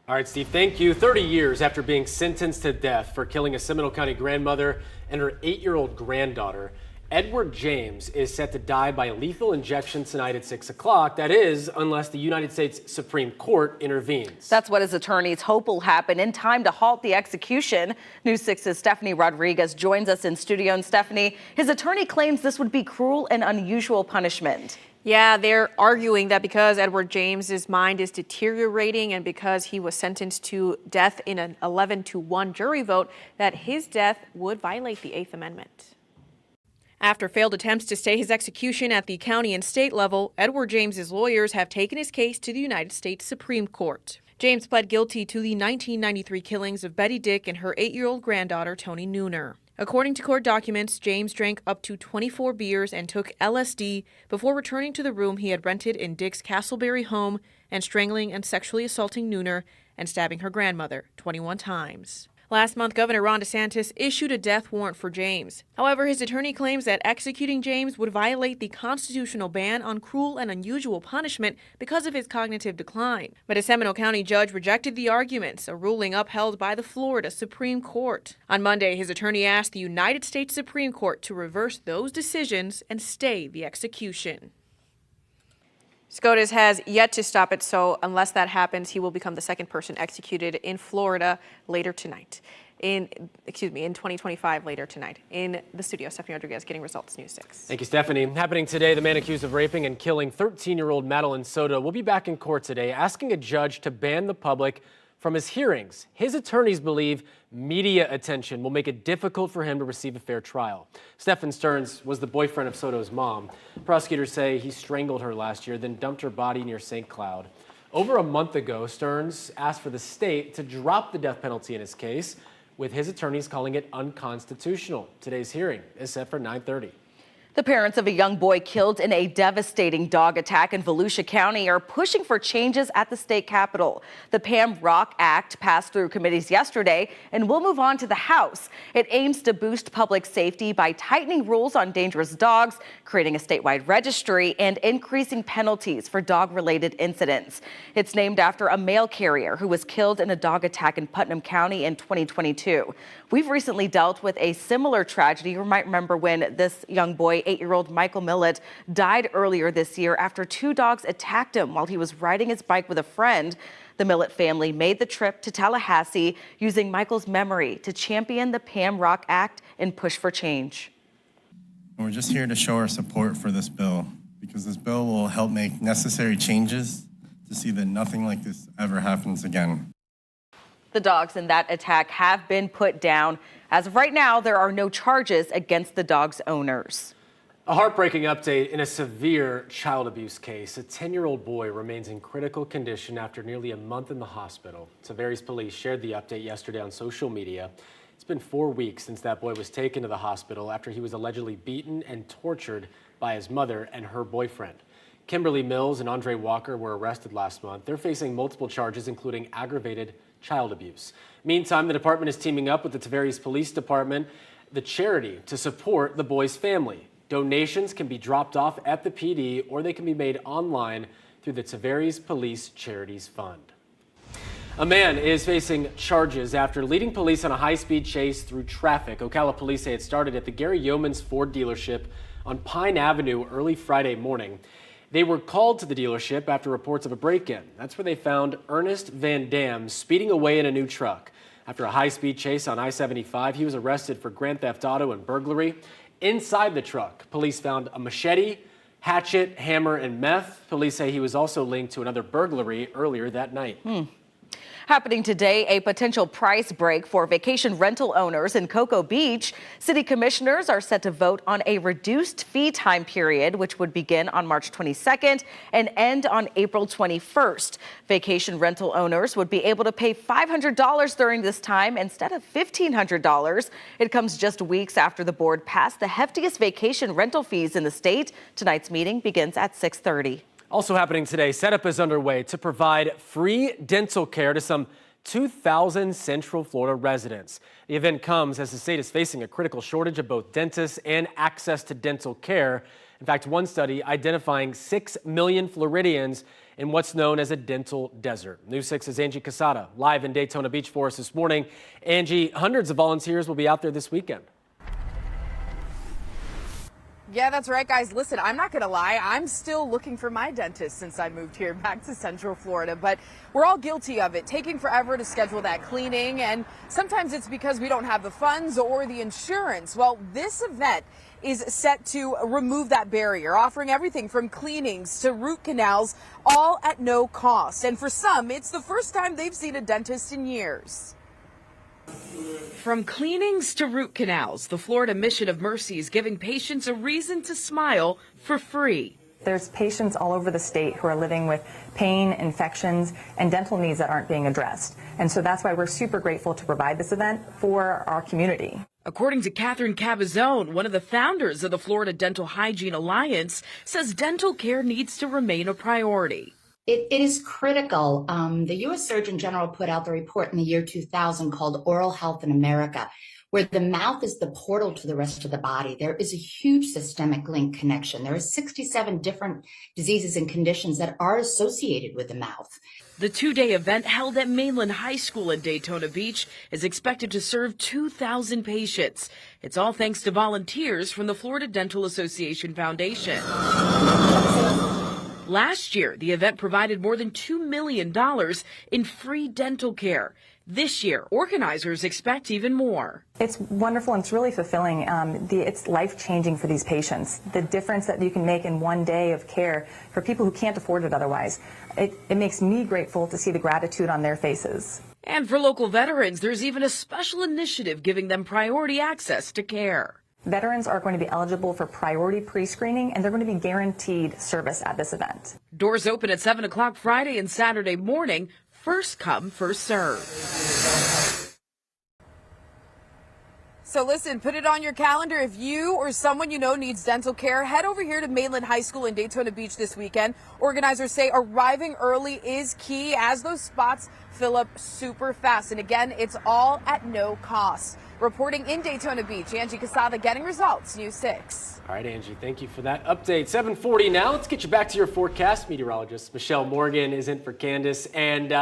S3: All right, Steve, thank you. 30 years after being sentenced to death for killing a Seminole County grandmother and her 8-year-old granddaughter, Edward James is set to die by lethal injection tonight at 6 o'clock. That is, unless the United States Supreme Court intervenes.
S2: That's what his attorneys hope will happen in time to halt the execution. News 6's Stephanie Rodriguez joins us in studio. And Stephanie, his attorney claims this would be cruel and unusual punishment.
S6: Yeah, they're arguing that because Edward James's mind is deteriorating and because he was sentenced to death in an 11-1 jury vote, that his death would violate the 8th Amendment. After failed attempts to stay his execution at the county and state level, Edward James's lawyers have taken his case to the United States Supreme Court. James pled guilty to the 1993 killings of Betty Dick and her 8-year-old granddaughter, Toni Nooner. According to court documents, James drank up to 24 beers and took LSD before returning to the room he had rented in Dick's Castleberry home and strangling and sexually assaulting Nooner and stabbing her grandmother 21 times. Last month, Governor Ron DeSantis issued a death warrant for James. However, his attorney claims that executing James would violate the constitutional ban on cruel and unusual punishment because of his cognitive decline. But a Seminole County judge rejected the arguments, a ruling upheld by the Florida Supreme Court. On Monday, his attorney asked the United States Supreme Court to reverse those decisions and stay the execution. SCOTUS has yet to stop it, so unless that happens, he will become the second person executed in Florida later tonight. In 2025 later tonight. In the studio, Stephanie Rodriguez, Getting Results, News 6.
S3: Thank you, Stephanie. Happening today, the man accused of raping and killing 13-year-old Madeline Soto will be back in court today, asking a judge to ban the public from his hearings. His attorneys believe media attention will make it difficult for him to receive a fair trial. Stephen Stearns was the boyfriend of Soto's mom. Prosecutors say he strangled her last year, then dumped her body near St. Cloud. Over a month ago, Stearns asked for the state to drop the death penalty in his case, with his attorneys calling it unconstitutional. Today's hearing is set for 9:30.
S2: The parents of a young boy killed in a devastating dog attack in Volusia County are pushing for changes at the state capitol. The Pam Rock Act passed through committees yesterday and will move on to the House. It aims to boost public safety by tightening rules on dangerous dogs, creating a statewide registry, and increasing penalties for dog-related incidents. It's named after a mail carrier who was killed in a dog attack in Putnam County in 2022. We've recently dealt with a similar tragedy. You might remember when this young boy, 8-year-old Michael Millett, died earlier this year after 2 dogs attacked him while he was riding his bike with a friend. The Millett family made the trip to Tallahassee using Michael's memory to champion the Pam Rock Act and push for change.
S18: We're just here to show our support for this bill because this bill will help make necessary changes to see that nothing like this ever happens again.
S2: The dogs in that attack have been put down. As of right now, there are no charges against the dogs' owners.
S3: A heartbreaking update in a severe child abuse case. A 10-year-old boy remains in critical condition after nearly a month in the hospital. Tavares police shared the update yesterday on social media. It's been 4 weeks since that boy was taken to the hospital after he was allegedly beaten and tortured by his mother and her boyfriend. Kimberly Mills and Andre Walker were arrested last month. They're facing multiple charges, including aggravated child abuse. Meantime, the department is teaming up with the Tavares Police Department, the charity, to support the boy's family. Donations can be dropped off at the PD or they can be made online through the Tavares Police Charities Fund. A man is facing charges after leading police on a high-speed chase through traffic. Ocala police say it started at the Gary Yeomans Ford dealership on Pine Avenue early Friday morning. They were called to the dealership after reports of a break-in. That's where they found Ernest Van Dam speeding away in a new truck. After a high-speed chase on I-75, he was arrested for grand theft auto and burglary. Inside the truck, police found a machete, hatchet, hammer, and meth. Police say he was also linked to another burglary earlier that night.
S2: Happening today, a potential price break for vacation rental owners in Cocoa Beach. City commissioners are set to vote on a reduced fee time period, which would begin on March 22nd and end on April 21st. Vacation rental owners would be able to pay $500 during this time instead of $1,500. It comes just weeks after the board passed the heftiest vacation rental fees in the state. Tonight's meeting begins at 6:30.
S3: Also happening today, setup is underway to provide free dental care to some 2,000 Central Florida residents. The event comes as the state is facing a critical shortage of both dentists and access to dental care. In fact, one study identifying 6 million Floridians in what's known as a dental desert. News 6's Angie Casada live in Daytona Beach for us this morning. Angie, hundreds of volunteers will be out there this weekend.
S19: Yeah, that's right, guys. Listen, I'm not going to lie. I'm still looking for my dentist since I moved here back to Central Florida, but we're all guilty of it, taking forever to schedule that cleaning, and sometimes it's because we don't have the funds or the insurance. Well, this event is set to remove that barrier, offering everything from cleanings to root canals, all at no cost. And for some, it's the first time they've seen a dentist in years. From cleanings to root canals, the Florida Mission of Mercy is giving patients a reason to smile for free.
S20: There's patients all over the state who are living with pain, infections, and dental needs that aren't being addressed. And so that's why we're super grateful to provide this event for our community.
S19: According to Catherine Cabazone, one of the founders of the Florida Dental Hygiene Alliance, says dental care needs to remain a priority.
S21: It is critical. The U.S. Surgeon General put out the report in the year 2000 called Oral Health in America, where the mouth is the portal to the rest of the body. There is a huge systemic link connection. There are 67 different diseases and conditions that are associated with the mouth.
S19: The 2-day event held at Mainland High School in Daytona Beach is expected to serve 2,000 patients. It's all thanks to volunteers from the Florida Dental Association Foundation. Last year, the event provided more than $2 million in free dental care. This year, organizers expect even more.
S20: It's wonderful and it's really fulfilling. It's life-changing for these patients. The difference that you can make in one day of care for people who can't afford it otherwise. It makes me grateful to see the gratitude on their faces.
S19: And for local veterans, there's even a special initiative giving them priority access to care.
S20: Veterans are going to be eligible for priority pre-screening, and they're going to be guaranteed service at this event.
S19: Doors open at 7 o'clock Friday and Saturday morning. First come, first serve. So listen, put it on your calendar. If you or someone you know needs dental care, head over here to Mainland High School in Daytona Beach this weekend. Organizers say arriving early is key as those spots fill up super fast. And again, it's all at no cost. Reporting in Daytona Beach, Angie Casada, Getting Results, News 6.
S3: All right, Angie, thank you for that update. 7:40 now. Let's get you back to your forecast. Meteorologist Michelle Morgan is in for Candace. And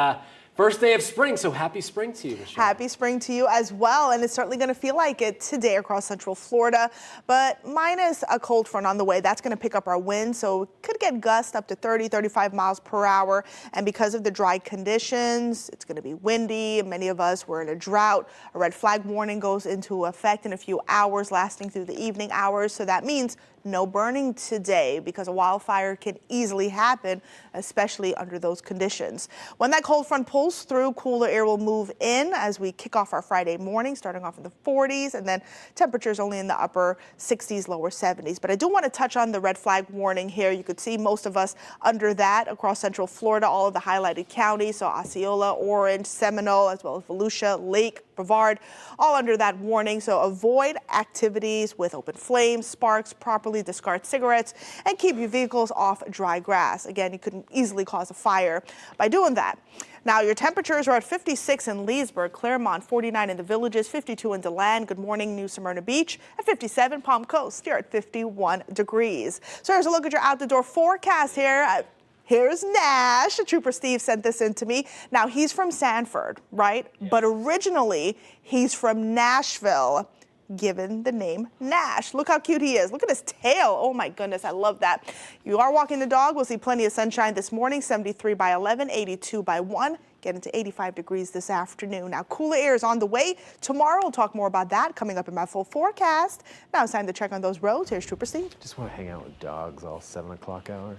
S3: first day of spring, so happy spring to you, Michelle.
S4: Happy spring to you as well, and it's certainly going to feel like it today across central Florida, but minus a cold front on the way. That's going to pick up our wind, so it could get gusts up to 30, 35 miles per hour, and because of the dry conditions, it's going to be windy. Many of us were in a drought. A red flag warning goes into effect in a few hours, lasting through the evening hours, so that means no burning today because a wildfire can easily happen, especially under those conditions. When that cold front pulls through, cooler air will move in as we kick off our Friday morning, starting off in the 40s, and then temperatures only in the upper 60s, lower 70s. But I do want to touch on the red flag warning here. You could see most of us under that across central Florida, all of the highlighted counties, so Osceola, Orange, Seminole, as well as Volusia, Lake, Brevard, all under that warning. So avoid activities with open flames, sparks, properly discard cigarettes, and keep your vehicles off dry grass. Again, you could easily cause a fire by doing that. Now, your temperatures are at 56 in Leesburg, Claremont, 49 in the Villages, 52 in DeLand. Good morning, New Smyrna Beach, at 57, Palm Coast, here at 51 degrees. So here's a look at your out-the-door forecast here. Here's Nash. Trooper Steve sent this in to me. Now, he's from Sanford, right? Yes. But originally, he's from Nashville, given the name Nash. Look how cute he is. Look at his tail. Oh my goodness, I love that. You are walking the dog. We'll see plenty of sunshine this morning, 73 by 11, 82 by 1. Getting to 85 degrees this afternoon. Now, cooler air is on the way. Tomorrow, we'll talk more about that coming up in my full forecast. Now it's time to check on those roads. Here's Trooper Steve.
S5: Just want to hang out with dogs all 7 o'clock hour.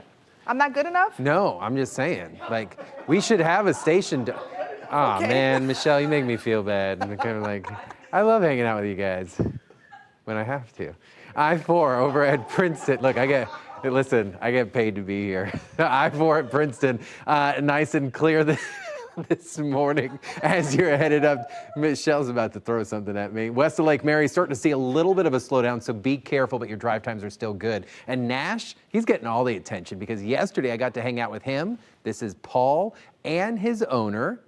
S4: I'm not good enough?
S5: No, I'm just saying. Like, we should have a station.
S4: Okay.
S5: Man, Michelle, you make me feel bad. I'm kind of like, I love hanging out with you guys when I have to. I-4 over at Princeton. Look, I get paid to be here. I-4 at Princeton, nice and clear this morning as you're headed up. Michelle's about to throw something at me. West of Lake Mary, starting to see a little bit of a slowdown, so be careful, but your drive times are still good. And Nash, he's getting all the attention because yesterday I got to hang out with him. This is Paul and his owner,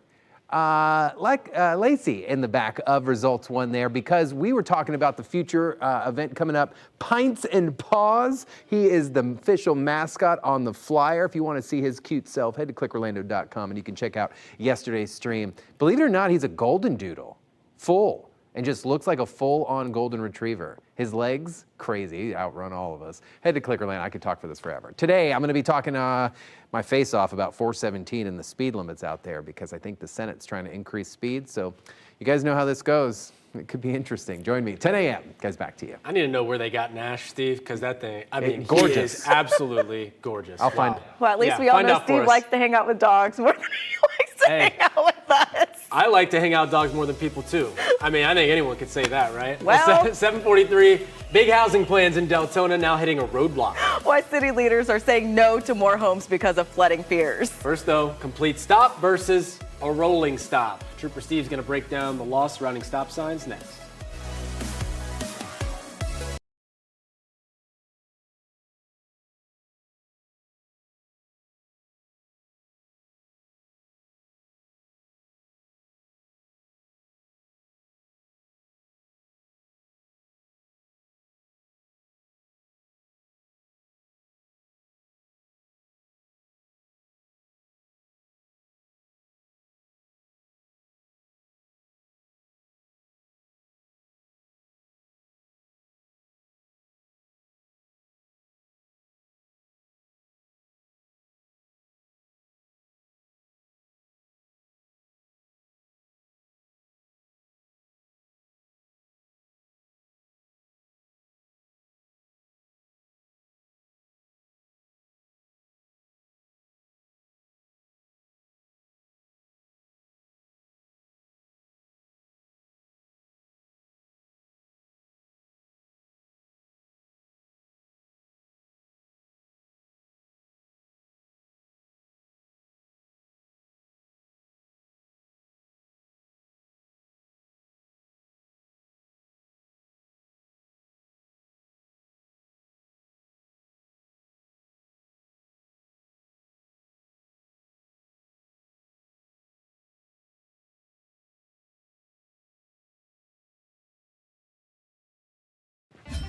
S5: Lacey, in the back of Results One there, because we were talking about the future event coming up, Pints and Paws. He is the official mascot on the flyer. If you want to see his cute self, head to clickorlando.com and you can check out yesterday's stream. Believe it or not, he's a golden doodle, full, and just looks like a full-on golden retriever. His legs, crazy, he outrun all of us. Head to Clickerland. I could talk for this forever. Today, I'm going to be talking my face off about 417 and the speed limits out there because I think the Senate's trying to increase speed. So you guys know how this goes. It could be interesting. Join me, 10 a.m. Guys, back to you.
S3: I need to know where they got Nash, Steve, because that thing,
S5: gorgeous.
S3: He is absolutely gorgeous.
S5: I'll find.
S2: Well, at least we all know Steve likes to hang out with dogs more than he likes to hang out with us.
S3: I like to hang out with dogs more than people, too. I mean, I think anyone could say that, right?
S2: Well,
S3: 743, big housing plans in Deltona now hitting a roadblock.
S2: Why city leaders are saying no to more homes because of flooding fears.
S3: First, though, complete stop versus a rolling stop. Trooper Steve's going to break down the law surrounding stop signs next.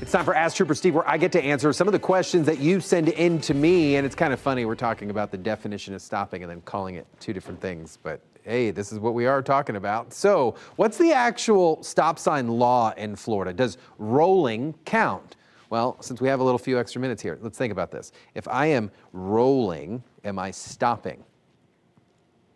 S5: It's time for Ask Trooper Steve, where I get to answer some of the questions that you send in to me. And it's kind of funny, we're talking about the definition of stopping and then calling it two different things. But hey, this is what we are talking about. So what's the actual stop sign law in Florida? Does rolling count? Well, since we have a few extra minutes here, let's think about this. If I am rolling, am I stopping?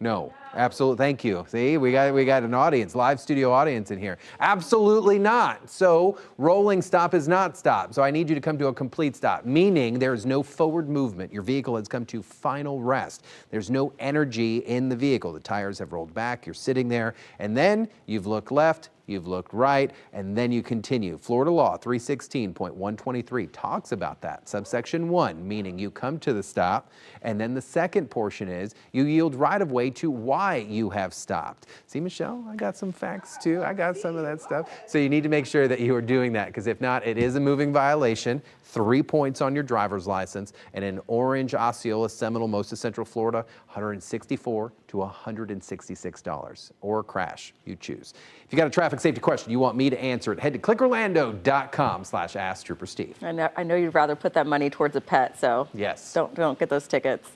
S5: No, absolutely. Thank you. See, we got an audience, live studio audience in here. Absolutely not. So rolling stop is not stop. So I need you to come to a complete stop, meaning there is no forward movement. Your vehicle has come to final rest. There's no energy in the vehicle. The tires have rolled back. You're sitting there, and then you've looked left, you've looked right, and then you continue. Florida Law 316.123 talks about that. Subsection 1, meaning you come to the stop, and then the second portion is you yield right of way to why you have stopped. See, Michelle, I got some facts too. I got some of that stuff. So you need to make sure that you are doing that, because if not, it is a moving violation. 3 points on your driver's license, and in Orange, Osceola, Seminole, most of Central Florida, $164 to $166, or crash, you choose. If you got a traffic safety question you want me to answer it, head to clickorlando.com/AskTrooperSteve.
S2: I know you'd rather put that money towards a pet, so
S5: yes,
S2: don't get those tickets.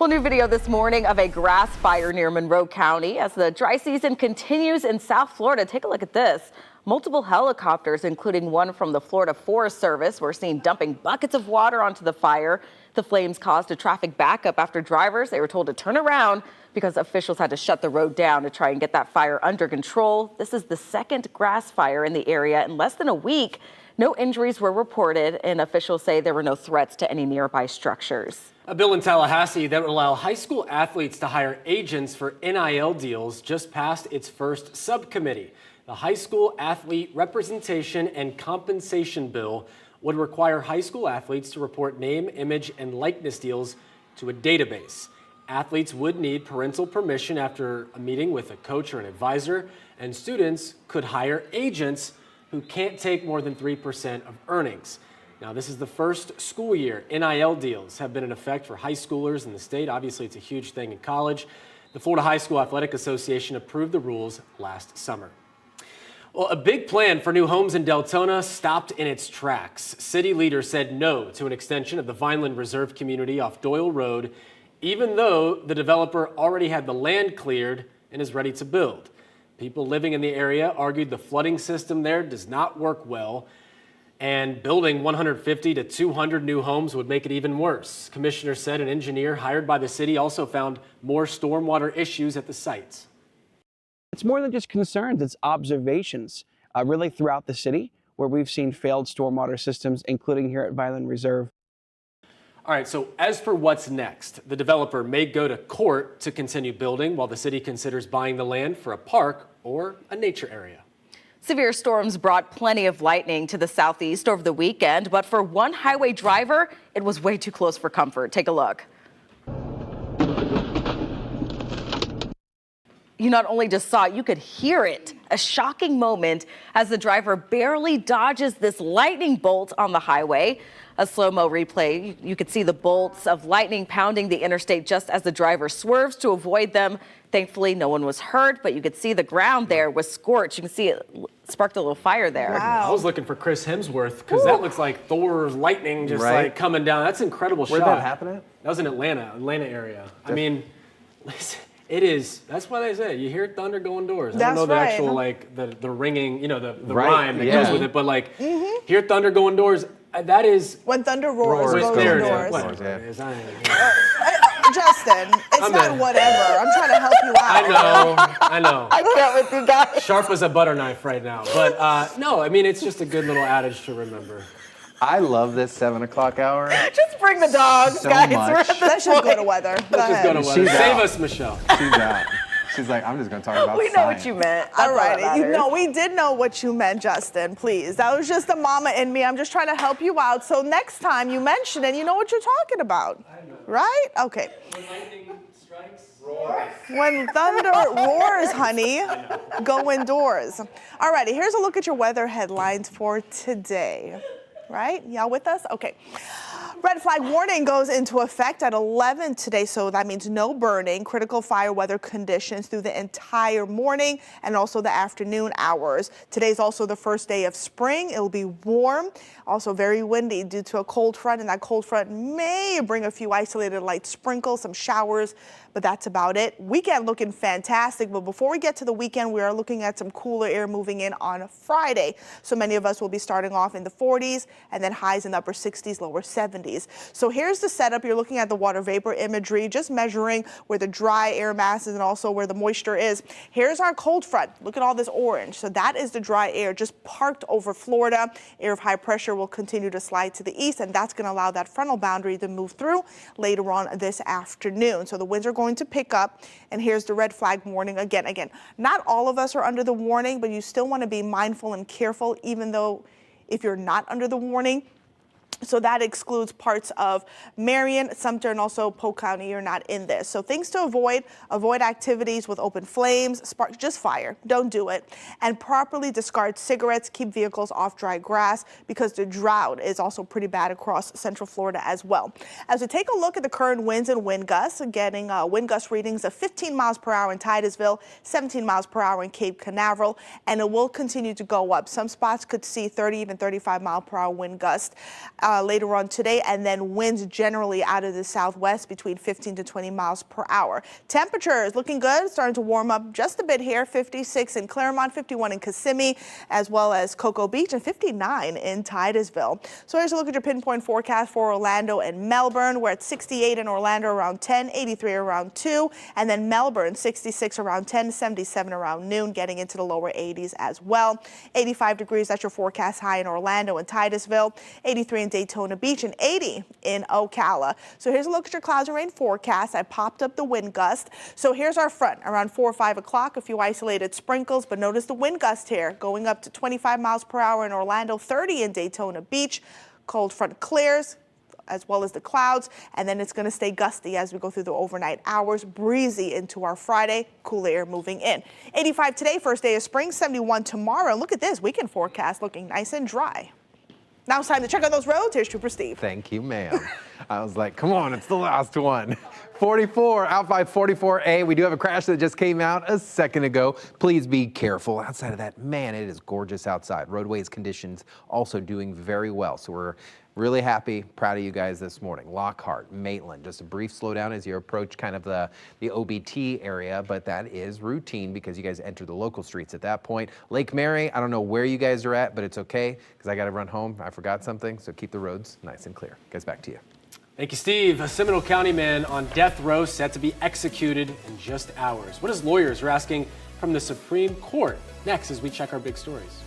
S2: Well, new video this morning of a grass fire near Monroe County as the dry season continues in South Florida. Take a look at this. Multiple helicopters, including one from the Florida Forest Service, were seen dumping buckets of water onto the fire. The flames caused a traffic backup after drivers, they were told to turn around because officials had to shut the road down to try and get that fire under control. This is the second grass fire in the area in less than a week. No injuries were reported, and officials say there were no threats to any nearby structures.
S3: A bill in Tallahassee that would allow high school athletes to hire agents for NIL deals just passed its first subcommittee. The High School Athlete Representation and Compensation Bill would require high school athletes to report name, image, and likeness deals to a database. Athletes would need parental permission after a meeting with a coach or an advisor, and students could hire agents who can't take more than 3% of earnings. Now, this is the first school year NIL deals have been in effect for high schoolers in the state. Obviously, it's a huge thing in college. The Florida High School Athletic Association approved the rules last summer. Well, a big plan for new homes in Deltona stopped in its tracks. City leaders said no to an extension of the Vineland Reserve community off Doyle Road, even though the developer already had the land cleared and is ready to build. People living in the area argued the flooding system there does not work well, and building 150 to 200 new homes would make it even worse. Commissioner said an engineer hired by the city also found more stormwater issues at the site.
S7: It's more than just concerns, it's observations, really throughout the city, where we've seen failed stormwater systems, including here at Vineland Reserve.
S3: All right, so as for what's next, the developer may go to court to continue building while the city considers buying the land for a park or a nature area.
S2: Severe storms brought plenty of lightning to the southeast over the weekend, but for one highway driver, it was way too close for comfort. Take a look. You not only just saw it, you could hear it. A shocking moment as the driver barely dodges this lightning bolt on the highway. A slow-mo replay, you could see the bolts of lightning pounding the interstate just as the driver swerves to avoid them. Thankfully, no one was hurt, but you could see the ground there was scorched. You can see it sparked a little fire there.
S3: Wow. I was looking for Chris Hemsworth because that looks like Thor's lightning just like coming down. That's an incredible shot.
S5: Where'd that happen at?
S3: That was in Atlanta area. I mean, listen. It is. That's why they say you hear thunder go indoors. I don't know the actual like the ringing, you know, the rhyme that goes with it, but like hear thunder go indoors. That is
S4: when thunder roars goes indoors. Justin, it's not whatever. I'm trying to help you out.
S3: I know.
S2: I can't with you guys.
S3: Sharp as a butter knife right now, but no, I mean it's just a good little adage to remember.
S5: I love this 7 o'clock hour.
S2: Just bring the dogs,
S5: so
S2: guys.
S5: Much.
S4: Let's just go to weather.
S3: Let's just go to weather. Save us, Michelle.
S5: She's out. She's like, I'm just going to talk about
S2: We know what you meant.
S4: All right. We did know what you meant, Justin. Please. That was just the mama in me. I'm just trying to help you out. So next time you mention it, you know what you're talking about. Right? Okay.
S3: When lightning strikes, roars.
S4: When thunder roars, honey, go indoors. All righty. Here's a look at your weather headlines for today. Right? Y'all with us? Okay. Red flag warning goes into effect at 11 today, so that means no burning, critical fire weather conditions through the entire morning and also the afternoon hours. Today's also the first day of spring. It'll be warm, also very windy due to a cold front, and that cold front may bring a few isolated light sprinkles, some showers, but that's about it. Weekend looking fantastic, but before we get to the weekend, we are looking at some cooler air moving in on Friday. So many of us will be starting off in the 40s and then highs in the upper 60s, lower 70s. So here's the setup. You're looking at the water vapor imagery, just measuring where the dry air mass is and also where the moisture is. Here's our cold front. Look at all this orange. So that is the dry air just parked over Florida. Air of high pressure will continue to slide to the east, and that's going to allow that frontal boundary to move through later on this afternoon. So the winds are going to pick up, and here's the red flag warning again. Not all of us are under the warning, but you still want to be mindful and careful, even though if you're not under the warning. So that excludes parts of Marion, Sumter, and also Polk County. You're not in this. So things to avoid activities with open flames, sparks, just fire. Don't do it. And properly discard cigarettes, keep vehicles off dry grass because the drought is also pretty bad across Central Florida as well. As we take a look at the current winds and wind gusts, getting wind gust readings of 15 miles per hour in Titusville, 17 miles per hour in Cape Canaveral, and it will continue to go up. Some spots could see 30, even 35 mile per hour wind gust later on today, and then winds generally out of the southwest between 15 to 20 miles per hour. Temperatures looking good, starting to warm up just a bit here. 56 in Claremont, 51 in Kissimmee, as well as Cocoa Beach, and 59 in Titusville. So here's a look at your pinpoint forecast for Orlando and Melbourne. We're at 68 in Orlando around 10, 83 around 2, and then Melbourne 66 around 10, 77 around noon, getting into the lower 80s as well. 85 degrees, that's your forecast high in Orlando and Titusville, 83 in Daytona Beach, and 80 in Ocala. So here's a look at your clouds and rain forecast. I popped up the wind gust. So here's our front around 4 or 5 o'clock, a few isolated sprinkles, but notice the wind gust here going up to 25 miles per hour in Orlando, 30 in Daytona Beach. Cold front clears, as well as the clouds, and then it's going to stay gusty as we go through the overnight hours. Breezy into our Friday, cool air moving in. 85 today, first day of spring, 71 tomorrow. Look at this weekend forecast looking nice and dry. Now it's time to check on those roads. Here's Trooper Steve.
S5: Thank you, ma'am. I was like, come on, it's the last one. 44, out by 44A. We do have a crash that just came out a second ago. Please be careful. Outside of that, man, it is gorgeous outside. Roadways conditions also doing very well. So we're really happy, proud of you guys this morning. Lockhart, Maitland, just a brief slowdown as you approach kind of the OBT area, but that is routine because you guys enter the local streets at that point. Lake Mary, I don't know where you guys are at, but it's okay because I got to run home. I forgot something, so keep the roads nice and clear. Guys, back to you.
S3: Thank you, Steve. A Seminole County man on death row set to be executed in just hours. What his lawyers are asking from the Supreme Court. Next, as we check our big stories.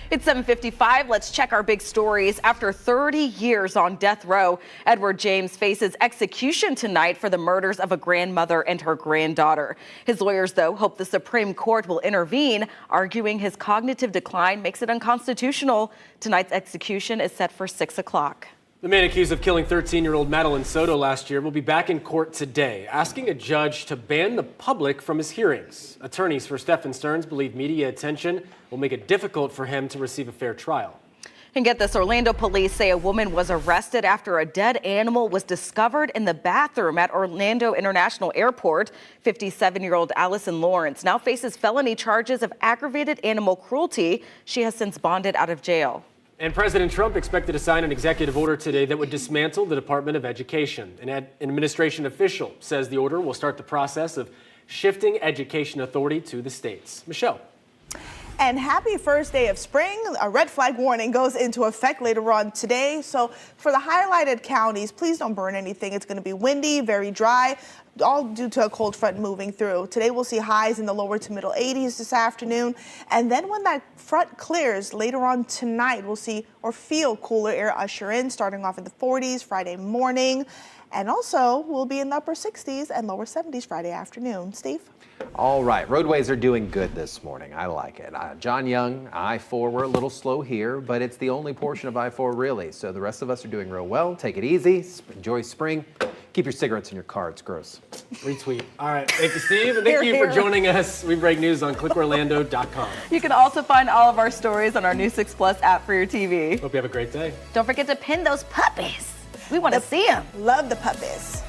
S2: It's 7:55. Let's check our big stories. After 30 years on death row, Edward James faces execution tonight for the murders of a grandmother and her granddaughter. His lawyers, though, hope the Supreme Court will intervene, arguing his cognitive decline makes it unconstitutional. Tonight's execution is set for 6 o'clock.
S3: The man accused of killing 13-year-old Madeline Soto last year will be back in court today, asking a judge to ban the public from his hearings. Attorneys for Stephen Stearns believe media attention will make it difficult for him to receive a fair trial.
S2: And get this, Orlando police say a woman was arrested after a dead animal was discovered in the bathroom at Orlando International Airport. 57-year-old Allison Lawrence now faces felony charges of aggravated animal cruelty. She has since bonded out of jail.
S3: And President Trump expected to sign an executive order today that would dismantle the Department of Education. An administration official says the order will start the process of shifting education authority to the states. Michelle.
S4: And happy first day of spring. A red flag warning goes into effect later on today. So for the highlighted counties, please don't burn anything. It's going to be windy, very dry, all due to a cold front moving through. Today we'll see highs in the lower to middle 80s this afternoon. And then when that front clears later on tonight, we'll see or feel cooler air usher in, starting off in the 40s Friday morning. And also we'll be in the upper 60s and lower 70s Friday afternoon. Steve?
S5: All right, roadways are doing good this morning. I like it. John Young, I-4, we're a little slow here, but it's the only portion of I-4 really. So the rest of us are doing real well. Take it easy. Enjoy spring. Keep your cigarettes in your car. It's gross.
S3: Retweet. All right. Thank you, Steve. And thank you for joining us. We break news on clickorlando.com.
S2: You can also find all of our stories on our new 6 Plus app for your TV.
S3: Hope you have a great day.
S2: Don't forget to pin those puppies. We want to see them.
S4: Love the puppies.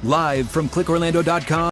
S1: Live from clickorlando.com.